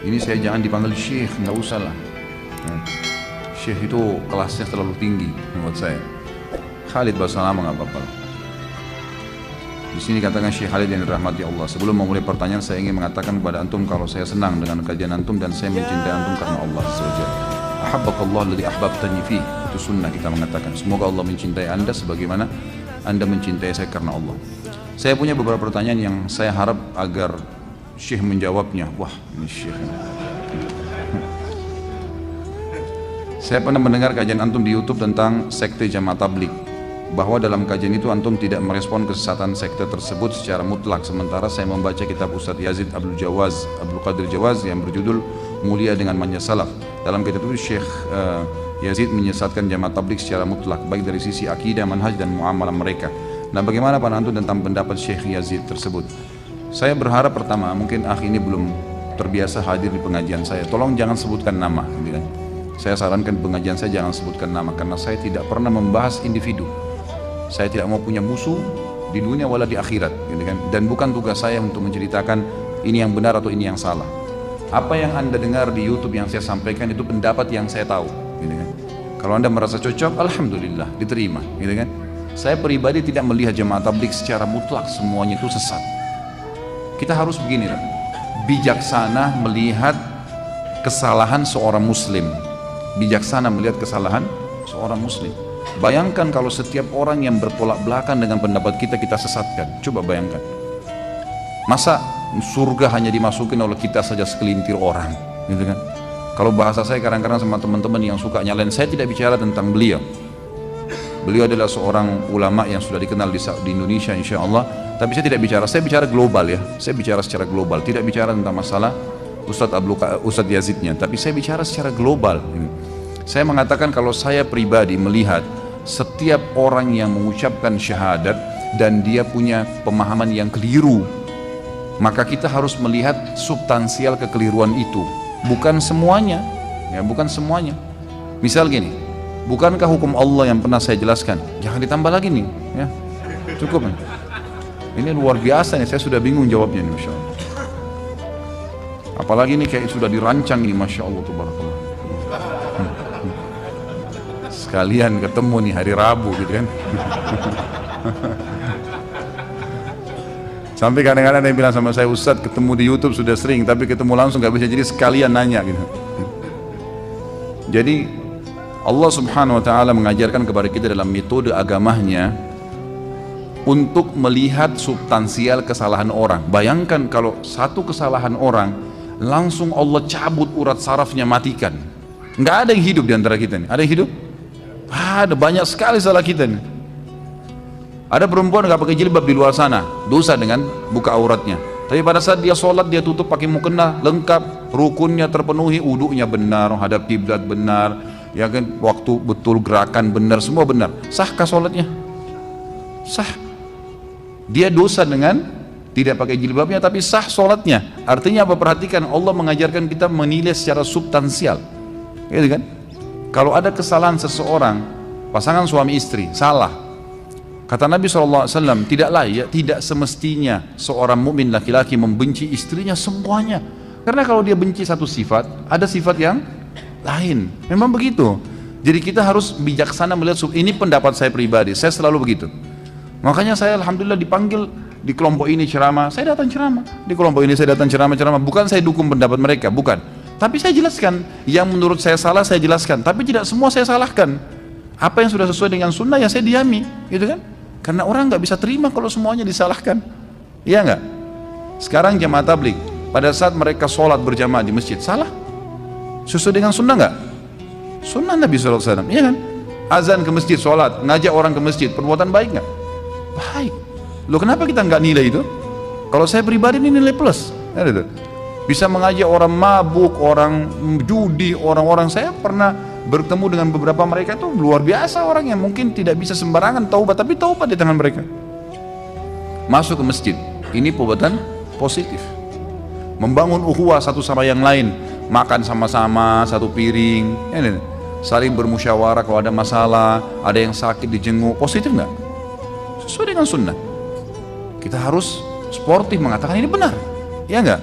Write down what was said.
Ini saya jangan dipanggil syekh, nggak usah lah. Syekh itu kelasnya terlalu tinggi menurut saya. Khalid bahasa lama nggak apa-apa. Di sini katakan Syekh Khalid yang dirahmati Allah. Sebelum memulai pertanyaan, saya ingin mengatakan kepada antum kalau saya senang dengan kajian antum dan saya mencintai antum karena Allah SWT. Ahabbakallah alladhi ahbabtani fi. Itu sunnah kita mengatakan. Semoga Allah mencintai anda sebagaimana anda mencintai saya karena Allah. Saya punya beberapa pertanyaan yang saya harap agar Syekh menjawabnya. Wah, ini Syekh. Saya pernah mendengar kajian antum di YouTube tentang sekte Jamaah Tabligh, bahwa dalam kajian itu antum tidak merespon kesesatan sekte tersebut secara mutlak. Sementara saya membaca kitab Ustadz Yazid Abdul Qadir Jawaz yang berjudul Mulia dengan Manja Salaf. Dalam kitab itu Syekh Yazid menyesatkan Jamaah Tabligh secara mutlak, baik dari sisi akidah, manhaj dan muamalah mereka. Nah, bagaimana pandangan antum tentang pendapat Syekh Yazid tersebut? Saya berharap pertama, mungkin ini belum terbiasa hadir di pengajian saya. Tolong jangan sebutkan nama, gitu kan. Saya sarankan pengajian saya jangan sebutkan nama, karena saya tidak pernah membahas individu. Saya tidak mau punya musuh di dunia wala di akhirat, gitu kan. Dan bukan tugas saya untuk menceritakan ini yang benar atau ini yang salah. Apa yang anda dengar di YouTube yang saya sampaikan itu pendapat yang saya tahu, gitu kan. Kalau anda merasa cocok, alhamdulillah, diterima, gitu kan. Saya pribadi tidak melihat Jamaah Tabligh secara mutlak semuanya itu sesat. Kita harus begini, bijaksana melihat kesalahan seorang muslim. Bijaksana melihat kesalahan seorang muslim. Bayangkan kalau setiap orang yang bertolak belakang dengan pendapat kita, kita sesatkan. Coba bayangkan. Masa surga hanya dimasukin oleh kita saja sekelintir orang, gitu kan? Kalau bahasa saya kadang-kadang sama teman-teman yang suka nyalain, saya tidak bicara tentang beliau. Beliau adalah seorang ulama yang sudah dikenal di Indonesia insya Allah. Tapi saya tidak bicara, saya bicara global ya. Saya bicara secara global, tidak bicara tentang masalah Ustadz Yazidnya, tapi saya bicara secara global. Saya mengatakan kalau saya pribadi melihat setiap orang yang mengucapkan syahadat dan dia punya pemahaman yang keliru, maka kita harus melihat substansial kekeliruan itu, bukan semuanya, ya, bukan semuanya. Misal gini, bukankah hukum Allah yang pernah saya jelaskan? Jangan ditambah lagi nih, ya, cukup. Ini luar biasa nih, saya sudah bingung jawabnya nih, Masya Allah. Apalagi ini kayak sudah dirancang ini, Masya Allah, Tabarakallah. Sekalian ketemu nih hari Rabu gitu kan. Sampai kadang-kadang ada yang bilang sama saya, Ustadz ketemu di YouTube sudah sering, tapi ketemu langsung gak bisa, jadi sekalian nanya gitu. Jadi Allah Subhanahu wa ta'ala mengajarkan kepada kita dalam metode agamanya untuk melihat substansial kesalahan orang. Bayangkan kalau satu kesalahan orang langsung Allah cabut urat sarafnya, matikan. Nggak ada yang hidup di antara kita nih. Ada yang hidup? Ada banyak sekali salah kita nih. Ada perempuan nggak pakai jilbab di luar sana, dosa dengan buka auratnya. Tapi pada saat dia sholat, dia tutup pakai mukena lengkap, rukunnya terpenuhi, wudunya benar, hadap kiblat benar, ya kan, waktu betul, gerakan benar, semua benar. Sahkah sholatnya? Sah. Dia dosa dengan tidak pakai jilbabnya, tapi sah sholatnya. Artinya apa? Perhatikan, Allah mengajarkan kita menilai secara substansial, gitu kan? Kalau ada kesalahan seseorang, pasangan suami istri salah, kata Nabi SAW, tidak semestinya seorang mukmin laki-laki membenci istrinya semuanya. Karena kalau dia benci satu sifat, ada sifat yang lain. Memang begitu. Jadi kita harus bijaksana melihat. Ini pendapat saya pribadi, saya selalu begitu. Makanya saya alhamdulillah dipanggil di kelompok ini ceramah, saya datang ceramah. Di kelompok ini saya datang ceramah. Bukan saya dukung pendapat mereka, bukan. Tapi saya jelaskan, yang menurut saya salah saya jelaskan. Tapi tidak semua saya salahkan. Apa yang sudah sesuai dengan sunnah ya saya diami, gitu kan? Karena orang nggak bisa terima kalau semuanya disalahkan, iya nggak? Sekarang Jamaah Tabligh, pada saat mereka sholat berjamaah di masjid, salah? Sesuai dengan sunnah nggak? Sunnah Nabi SAW, iya kan? Azan ke masjid, sholat, ngajak orang ke masjid, perbuatan baik nggak? Baik. Loh kenapa kita nggak nilai itu? Kalau saya pribadi ini nilai plus. Bisa mengajak orang mabuk, orang judi, orang-orang, saya pernah bertemu dengan beberapa mereka itu luar biasa orang yang mungkin tidak bisa sembarangan taubat, tapi taubat di tangan mereka. Masuk ke masjid, ini perbuatan positif. Membangun ukhuwah satu sama yang lain, makan sama-sama satu piring, saling bermusyawarah kalau ada masalah, ada yang sakit dijenguk, positif nggak? Sesuai dengan sunnah. Kita harus sportif mengatakan ini benar, ya nggak?